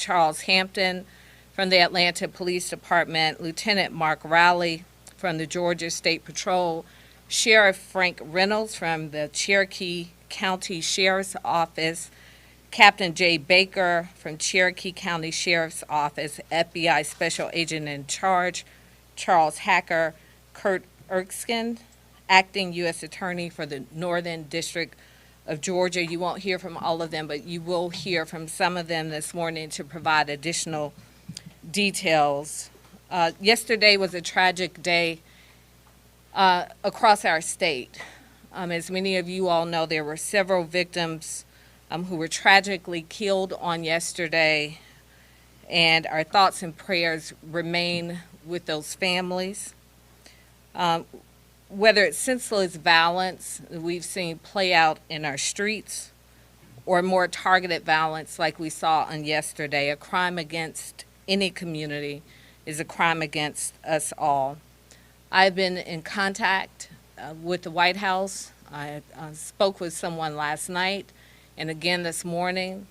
Charles Hampton from the Atlanta Police Department, Lieutenant Mark Rowley from the Georgia State Patrol, Sheriff Frank Reynolds from the Cherokee County Sheriff's Office, Captain Jay Baker from Cherokee County Sheriff's Office, FBI Special Agent in Charge, Charles Hacker, Kurt Erskine, Acting U.S. Attorney for the Northern District of Georgia. You won't hear from all of them, but you will hear from some of them this morning to provide additional details. Yesterday was a tragic day across our state. As many of you all know, there were several victims who were tragically killed on yesterday, and our thoughts and prayers remain with those families. Whether it's senseless violence we've seen play out in our streets or more targeted violence like we saw on yesterday, a crime against any community is a crime against us all. I've been in contact with the White House. I spoke with someone last night and again this morning.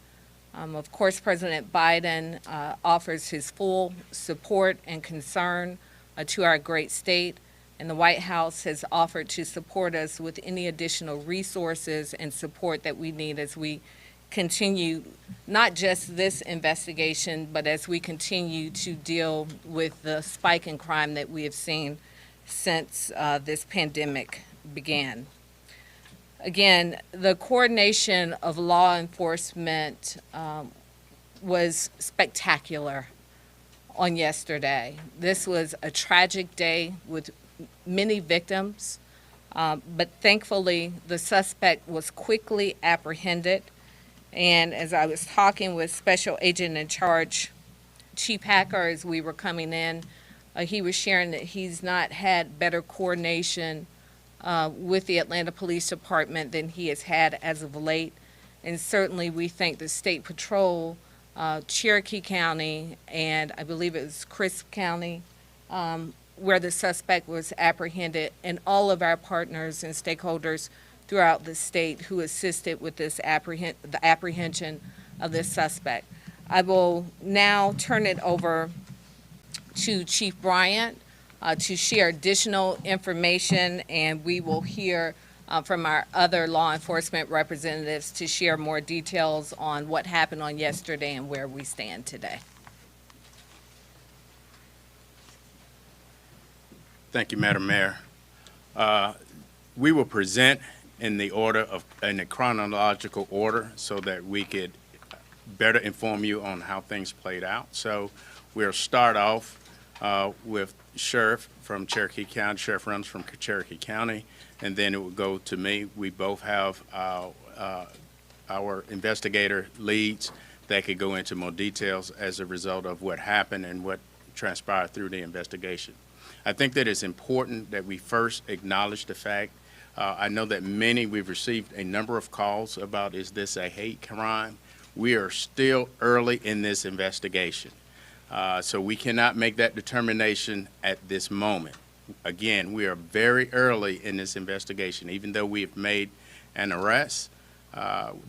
Of course, President Biden offers his full support and concern to our great state, and the White House has offered to support us with any additional resources and support that we need as we continue not just this investigation, but as we continue to deal with the spike in crime that we have seen since this pandemic began. Again, the coordination of law enforcement was spectacular on yesterday. This was a tragic day with many victims, but thankfully the suspect was quickly apprehended. And as I was talking with Special Agent in Charge, Chief Hacker, as we were coming in, he was sharing that he's not had better coordination with the Atlanta Police Department than he has had as of late. And certainly we thank the State Patrol, Cherokee County, and I believe it was Crisp County, where the suspect was apprehended, and all of our partners and stakeholders throughout the state who assisted with this the apprehension of this suspect. I will now turn it over to Chief Bryant to share additional information, and we will hear from our other law enforcement representatives to share more details on what happened on yesterday and where we stand today. Thank you, Madam Mayor. We will present in the chronological order so that we could better inform you on how things played out. So we'll start off with Sheriff from Cherokee County, Sheriff Reynolds from Cherokee County, and then it will go to me. We both have our investigator leads that could go into more details as a result of what happened and what transpired through the investigation. I think that it's important that we first acknowledge the fact, I know that we've received a number of calls about, is this a hate crime? We are still early in this investigation. So we cannot make that determination at this moment. Again, we are very early in this investigation. Even though we have made an arrest,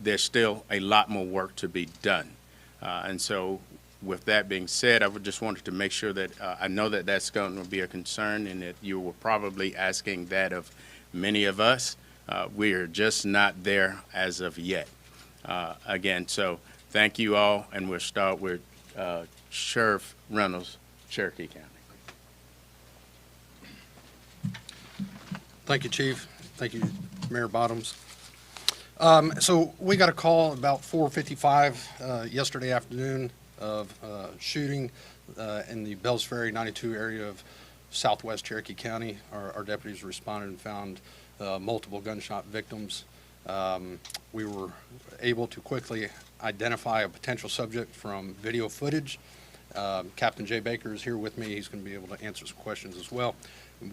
there's still a lot more work to be done. And so with that being said, I just wanted to make sure that I know that that's going to be a concern and that you were probably asking that of many of us. We are just not there as of yet. Again, so thank you all, and we'll start with Sheriff Reynolds, Cherokee County. Thank you, Chief. Thank you, Mayor Bottoms. So we got a call about 4:55 yesterday afternoon of shooting in the Bells Ferry 92 area of southwest Cherokee County. Our deputies responded and found multiple gunshot victims. We were able to quickly identify a potential subject from video footage. Captain Jay Baker is here with me. He's going to be able to answer some questions as well.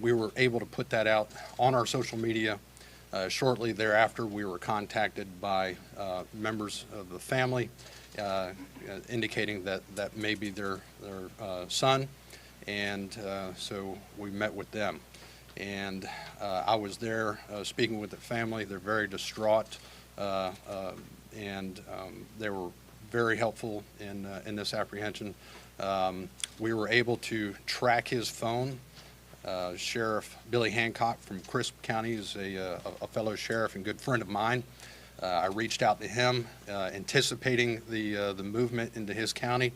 We were able to put that out on our social media. Shortly thereafter, we were contacted by members of the family indicating that may be their son, and so we met with them. And I was there speaking with the family. They're very distraught, and they were very helpful in this apprehension. We were able to track his phone. Sheriff Billy Hancock from Crisp County is a fellow sheriff and good friend of mine. I reached out to him, anticipating the movement into his county.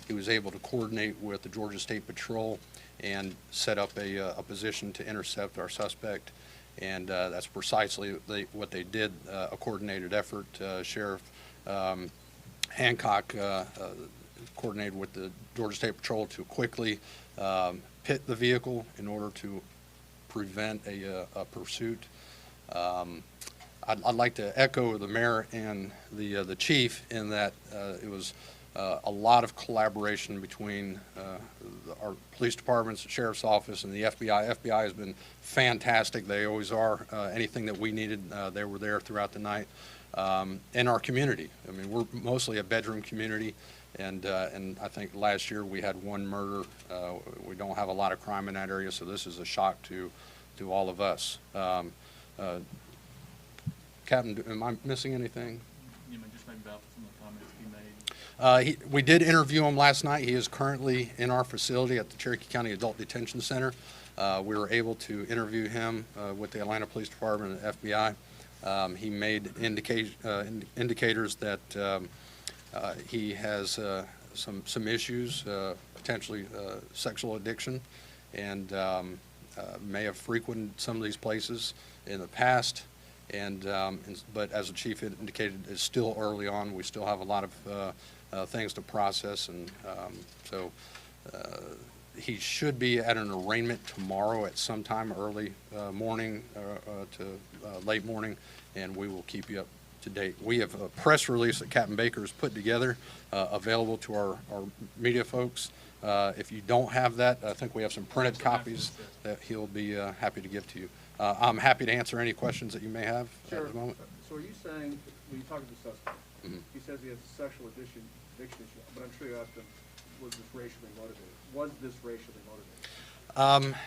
He was able to coordinate with the Georgia State Patrol and set up a position to intercept our suspect. And that's precisely what they did, a coordinated effort. Sheriff Hancock coordinated with the Georgia State Patrol to quickly pit the vehicle in order to prevent a pursuit. I'd like to echo the mayor and the chief in that it was a lot of collaboration between our police departments, the sheriff's office, and the FBI. FBI has been fantastic. They always are. Anything that we needed, they were there throughout the night. And our community. I mean, we're mostly a bedroom community, and I think last year we had one murder. We don't have a lot of crime in that area, so this is a shock to all of us. Captain, am I missing anything? You know, just maybe about some of the comments he made. We did interview him last night. He is currently in our facility at the Cherokee County Adult Detention Center. We were able to interview him with the Atlanta Police Department and FBI. He made indicators that he has some issues, potentially sexual addiction, and may have frequented some of these places in the past. But as the chief indicated, it's still early on. We still have a lot of things to process, and so he should be at an arraignment tomorrow at some time early morning to late morning, and we will keep you up to date. We have a press release that Captain Baker has put together available to our media folks. If you don't have that, I think we have some printed copies that he'll be happy to give to you. I'm happy to answer any questions that you may have at the moment. So are you saying, when you talk to the suspect, Mhm. he says he has a sexual addiction issue, but I'm sure you asked him, was this racially motivated? Was this racially motivated?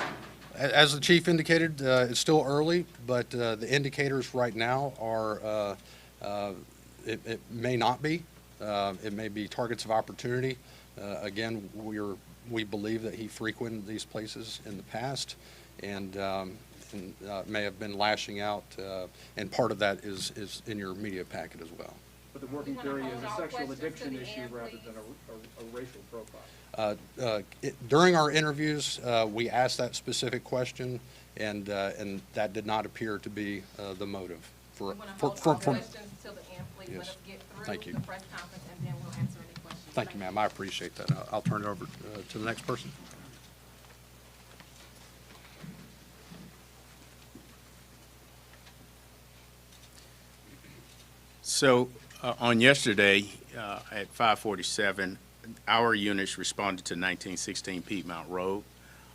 As the chief indicated, it's still early, but the indicators right now are, it may not be. It may be targets of opportunity. Again, we believe that he frequented these places in the past, and may have been lashing out, and part of that is in your media packet as well. But the working theory is a sexual addiction issue rather than a racial profile. During our interviews, we asked that specific question, and that did not appear to be the motive. We want to hold all questions till the end, please. Let Yes. us get Thank through you. the press conference, and then we'll answer any questions. Thank you, ma'am. I appreciate that. I'll turn it over to the next person. So on yesterday at 5:47, our units responded to 1916 Piedmont Road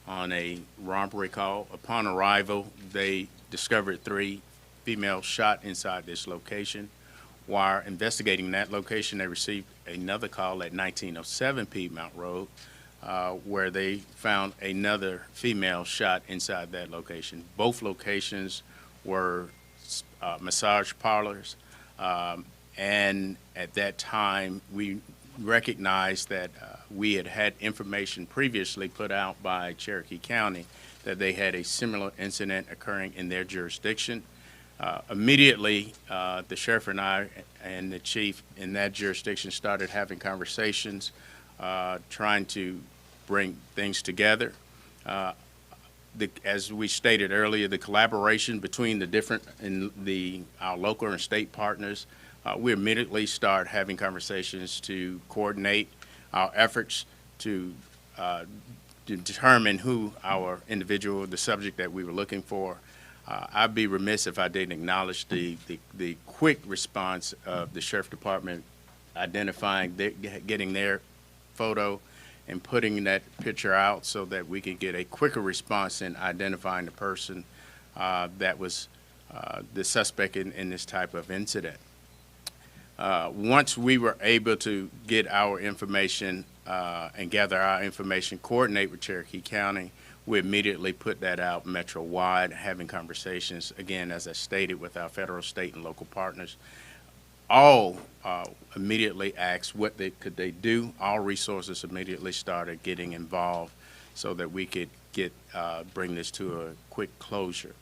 on a robbery call. Upon arrival, they discovered 3 females shot inside this location. While investigating that location, they received another call at 1907 Piedmont Road where they found another female shot inside that location. Both locations were massage parlors. And at that time, we recognized that we had information previously put out by Cherokee County that they had a similar incident occurring in their jurisdiction. Immediately, the sheriff and I and the chief in that jurisdiction started having conversations, trying to bring things together. As we stated earlier, the collaboration between the different our local and state partners, we immediately start having conversations to coordinate our efforts to determine who our individual, the subject that we were looking for. I'd be remiss if I didn't acknowledge the quick response of the sheriff department identifying, getting their photo and putting that picture out so that we can get a quicker response in identifying the person that was the suspect in this type of incident. Once we were able to get our information and gather our information, coordinate with Cherokee County, we immediately put that out metro-wide, having conversations, again, as I stated, with our federal, state, and local partners. all immediately asked what could they do. All resources immediately started getting involved so that we could bring this to a quick closure.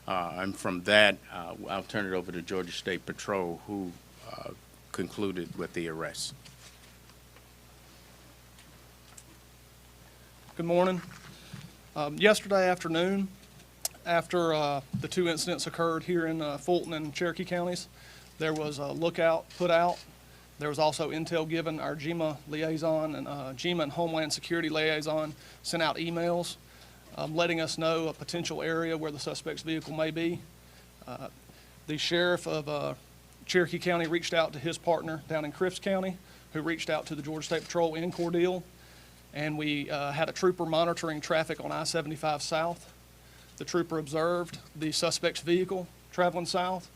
And from that, I'll turn it over to Georgia State Patrol, who concluded with the arrest. Good morning. Yesterday afternoon, after the two incidents occurred here in Fulton and Cherokee counties, there was a lookout put out. There was also intel given. Our GEMA liaison and GEMA and Homeland Security liaison sent out emails letting us know a potential area where the suspect's vehicle may be. The sheriff of Cherokee County reached out to his partner down in Crifts County, who reached out to the Georgia State Patrol in Cordele. And we had a trooper monitoring traffic on I-75 South. The trooper observed the suspect's vehicle traveling south.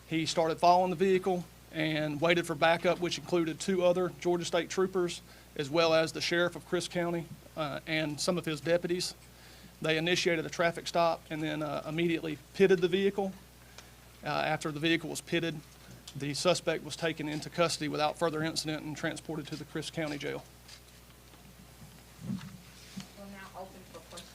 He started following the vehicle and waited for backup, which included 2 other Georgia State troopers, as well as the sheriff of Crist County and some of his deputies. They initiated a traffic stop and then immediately pitted the vehicle. After the vehicle was pitted, the suspect was taken into custody without further incident and transported to the Crist County Jail. We'll now open for questions.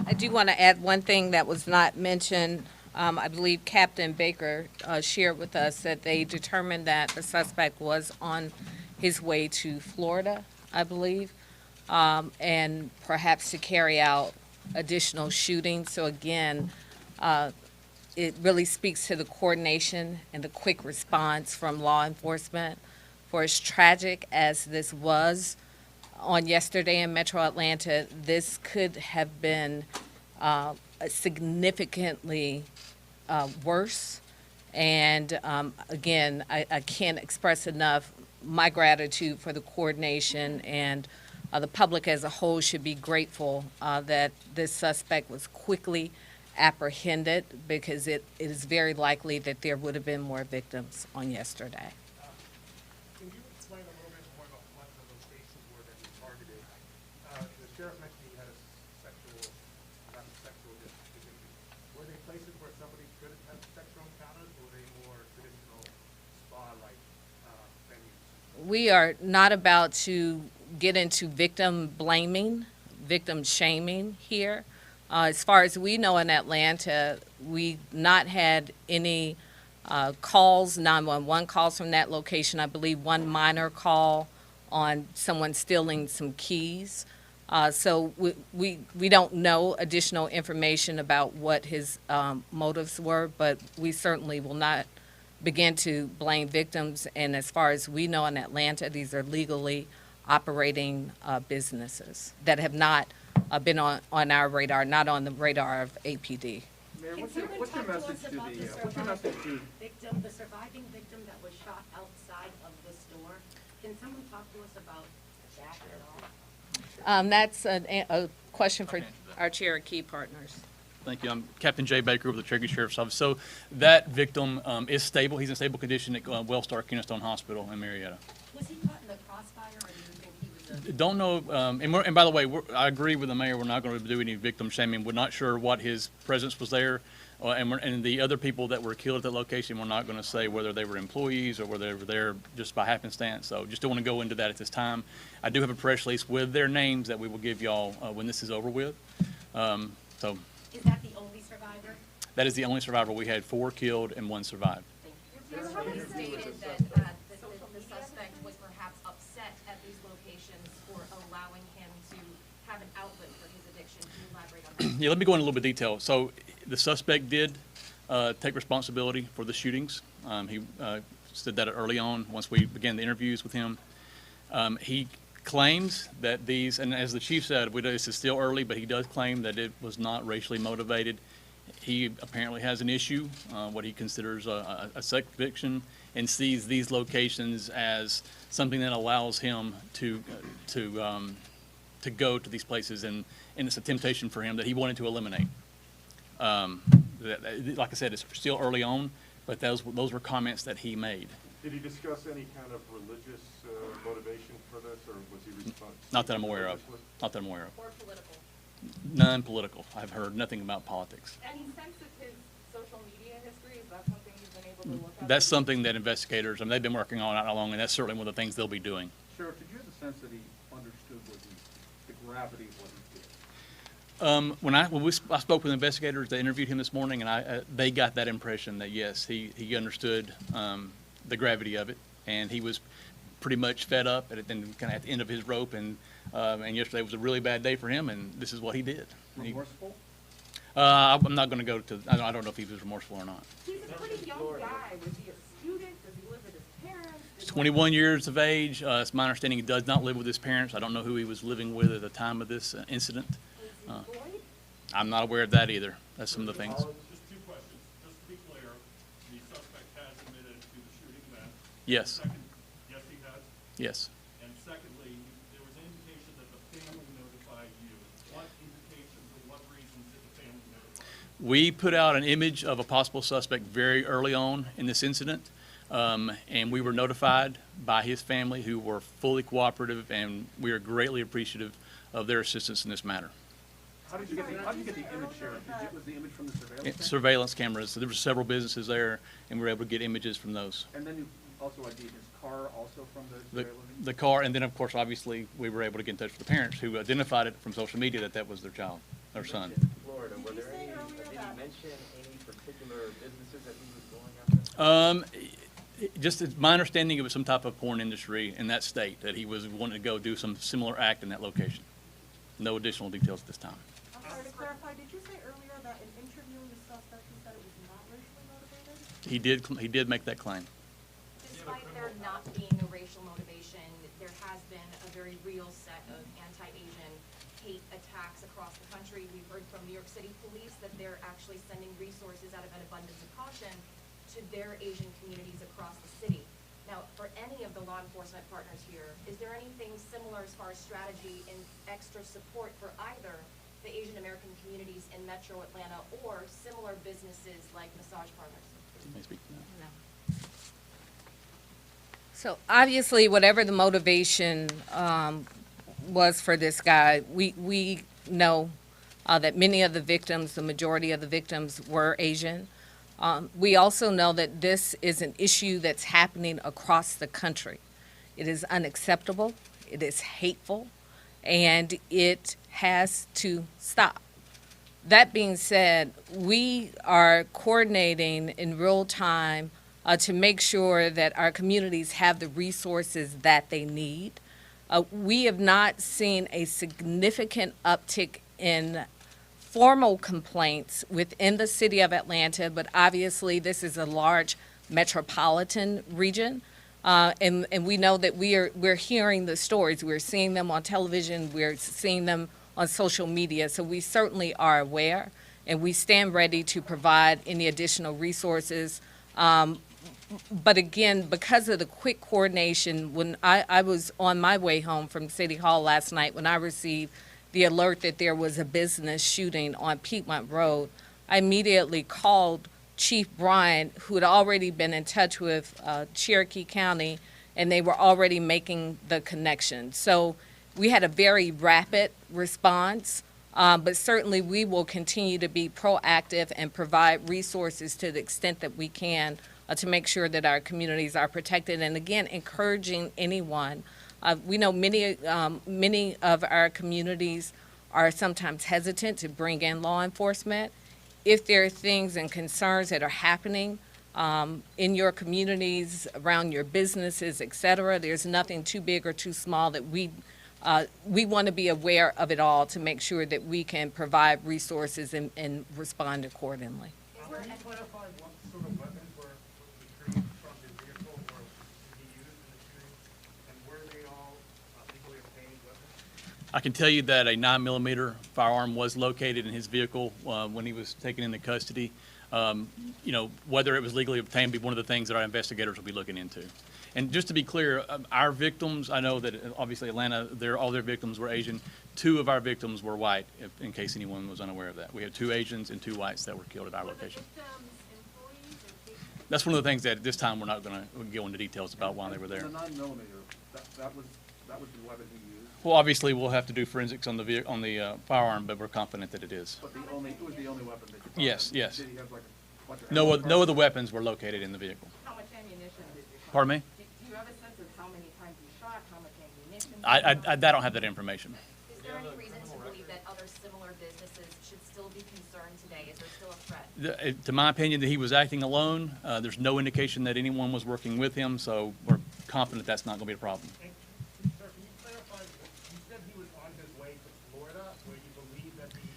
I do want to add one thing that was not mentioned. I believe Captain Baker shared with us that they determined that the suspect was on his way to Florida, I believe, and perhaps to carry out additional shootings. So again, it really speaks to the coordination and the quick response from law enforcement. For as tragic as this was on yesterday in Metro Atlanta, this could have been significantly worse. And again, I can't express enough my gratitude for the coordination, and the public as a whole should be grateful that this suspect was quickly apprehended, because it is very likely that there would have been more victims on yesterday. Can you explain a little bit more about what the locations were that you targeted? The sheriff mentioned you had a sexual division. Were they places where somebody could have sexual encounters, or were they more traditional spa-like venues? We are not about to get into victim blaming, victim shaming here. As far as we know in Atlanta, we've not had any calls, 911 calls from that location. I believe one minor call on someone stealing some keys. So we don't know additional information about what his motives were, but we certainly will not begin to blame victims. And as far as we know in Atlanta, these are legally operating businesses that have not been on our radar, not on the radar of APD. Mayor, what's your message to the surviving victim that was shot outside of the store? Can someone talk to us about that at all? That's a question for our Cherokee partners. Thank you. I'm Captain Jay Baker with the Cherokee Sheriff's Office. So that victim is stable. He's in stable condition at Wellstar Kennestone Hospital in Marietta. Was he caught in the crossfire, or do you think he was a... Don't know, and by the way, I agree with the mayor, we're not going to do any victim shaming. We're not sure what his presence was there, and the other people that were killed at that location, we're not going to say whether they were employees or whether they were there just by happenstance. So just don't want to go into that at this time. I do have a press release with their names that we will give y'all when this is over with. So Is that the only survivor? that is the only survivor. We had 4 killed and 1 survived. Your somebody stated that the suspect was perhaps upset at these locations for allowing him to have an outlet for his addiction. Can you elaborate on that? Yeah, let me go into a little bit of detail. So the suspect did take responsibility for the shootings. He said that early on once we began the interviews with him. He claims that these, and as the chief said, this is still early, but he does claim that it was not racially motivated. He apparently has an issue, what he considers a sex addiction, and sees these locations as something that allows him to go to these places, and it's a temptation for him that he wanted to eliminate. Like I said, it's still early on, but those were comments that he made. Did he discuss any kind of religious motivation for this, or was he responsible? Not that I'm aware of. Not that I'm aware of. Or political? None political. I've heard nothing about politics. Any sense of his social media history? Is that something you've been able That's something that investigators, they've been working on all along, and that's certainly one of the things they'll be doing. Sheriff, did you have the sense that he understood what the gravity of what he did? I spoke with investigators, they interviewed him this morning, and they got that impression that yes, he understood the gravity of it, and he was pretty much fed up and kind of at the end of his rope, and yesterday was a really bad day for him, and this is what he did. Remorseful? I'm not going to go to. I don't know if he was remorseful or not. He's a pretty young guy. Was he a student? Does he live with his parents? He's 21 years of age. It's my understanding he does not live with his parents. I don't know who he was living with at the time of this incident. Was he employed? I'm not aware of that either. That's some of the things. Just two questions. Just to be clear, the suspect has admitted to the shooting event. Yes. Second, yes, he has. Yes. And secondly, there was an indication that the family notified you. What indications or what reasons did the family notify you? We put out an image of a possible suspect very early on in this incident, and we were notified by his family, who were fully cooperative, and we are greatly appreciative of their assistance in this matter. How did you get the image, Sheriff? Was the image from the surveillance camera? Surveillance cameras. So there were several businesses there, and we were able to get images from those. And then you also ID'd his car also from the surveillance? The car, and then of course, obviously, we were able to get in touch with the parents, who identified it from social media that was their child, their son. Florida, were there any, did he mention any particular businesses that he was going after? Just it's my understanding, it was some type of porn industry in that state, that he was wanting to go do some similar act in that location. No additional details at this time. I'm sorry to clarify, did you say earlier that in interviewing the suspect, he said it was not racially motivated? He did make that claim. Despite there not being a racial motivation, there has been a very real set of anti-Asian hate attacks across the country. We've heard from New York City police that they're actually sending resources out of an abundance of caution to their Asian communities across the city. Now, for any of the law enforcement partners here, is there anything similar as far as strategy and extra support for either the Asian American communities in Metro Atlanta or similar businesses like massage parlors? May I speak to that? No. So obviously, whatever the motivation was for this guy, we know that many of the victims, the majority of the victims, were Asian. We also know that this is an issue that's happening across the country. It is unacceptable, it is hateful, and it has to stop. That being said, we are coordinating in real time to make sure that our communities have the resources that they need. We have not seen a significant uptick in formal complaints within the city of Atlanta, but obviously this is a large metropolitan region. And we know that we're hearing the stories. We're seeing them on television. We're seeing them on social media. So we certainly are aware, and we stand ready to provide any additional resources. But again, because of the quick coordination, when I was on my way home from City Hall last night, when I received the alert that there was a business shooting on Piedmont Road, I immediately called Chief Bryant, who had already been in touch with Cherokee County, and they were already making the connection. So we had a very rapid response, but certainly we will continue to be proactive and provide resources to the extent that we can to make sure that our communities are protected. And again, encouraging anyone. We know many of our communities are sometimes hesitant to bring in law enforcement. If there are things and concerns that are happening in your communities, around your businesses, et cetera, there's nothing too big or too small that we want to be aware of it all to make sure that we can provide resources and respond accordingly. Can you clarify what sort of weapons were retrieved from the vehicle or he used in the shooting? And were they all legally obtained weapons? I can tell you that a 9mm firearm was located in his vehicle when he was taken into custody. Whether it was legally obtained will be one of the things that our investigators will be looking into. And just to be clear, our victims, I know that obviously Atlanta, all their victims were Asian. 2 of our victims were white, in case anyone was unaware of that. We had 2 Asians and 2 whites that were killed at our location. That's one of the things that at this time we're not going to go into details about why they were there. The 9mm, that was the weapon he used, Well, obviously, we'll have to do forensics on the firearm, but we're confident that it is. but it was the only weapon that you found? Yes, yes. Did he have like what their No, ammo no other cartridges- weapons were located in the vehicle. How much ammunition did you find? Pardon me? Do you have a sense of how many times you shot, how much ammunition? I don't have that information. Is there any reason to believe that other similar businesses should still be concerned today? Is there still a threat? To my opinion, that he was acting alone. There's no indication that anyone was working with him, so we're confident that's not going to be a problem. And, sir, can you clarify, you said he was on his way to Florida, where you believe that you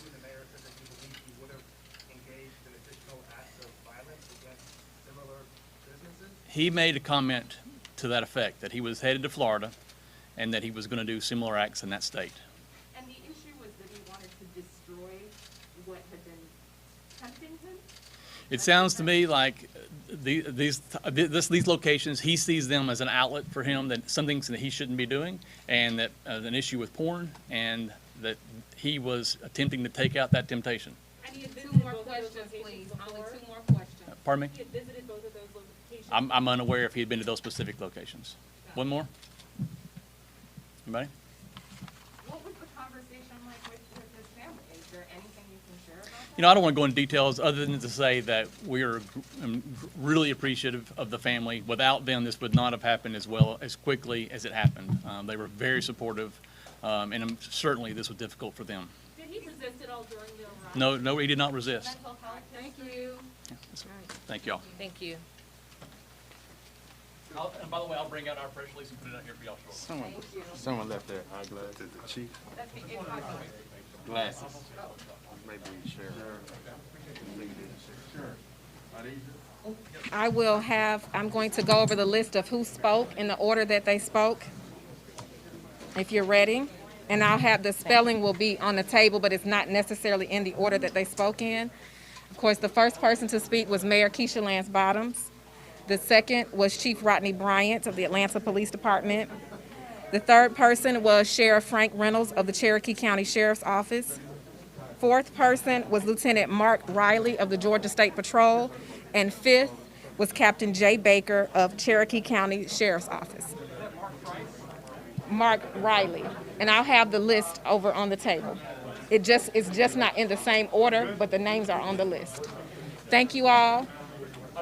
and the mayor said that you believe he would have engaged in additional acts of violence against similar businesses? He made a comment to that effect, that he was headed to Florida and that he was going to do similar acts in that state. And the issue was that he wanted to destroy what had been tempting him? It sounds to me like these locations, he sees them as an outlet for him, that some things that he shouldn't be doing, and that an issue with porn, and that he was attempting to take out that temptation. And he had Two visited more both of those questions, locations please. Only before? two more questions. Pardon me? He had visited both of those locations? I'm unaware if he had been to those specific locations. One more? Anybody? What was the conversation like with his family? Is there anything you can share about that? You know, I don't want to go into details other than to say that we are really appreciative of the family. Without them, this would not have happened as quickly as it happened. They were very supportive, and certainly this was difficult for them. Did he resist at all during the ride? No, he did not resist. Mental health Thank history? you. Thank y'all. Thank you. And by the way, I'll bring out our press release and put it out here for y'all shortly. Someone left their eyeglasses. The chief. That's the impact. Glasses. Maybe share. I'm going to go over the list of who spoke in the order that they spoke, if you're ready. And I'll have, the spelling will be on the table, but it's not necessarily in the order that they spoke in. Of course, the first person to speak was Mayor Keisha Lance Bottoms. The second was Chief Rodney Bryant of the Atlanta Police Department. The third person was Sheriff Frank Reynolds of the Cherokee County Sheriff's Office. Fourth person was Lieutenant Mark Riley of the Georgia State Patrol. And fifth was Captain Jay Baker of Cherokee County Sheriff's Office. Mark Riley. And I'll have the list over on the table. It's just not in the same order, but the names are on the list. Thank you all.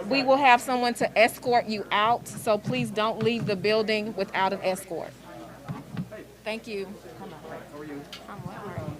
We will have someone to escort you out, so please don't leave the building without an escort. Thank you. Come on. How are you? I'm well. How are you?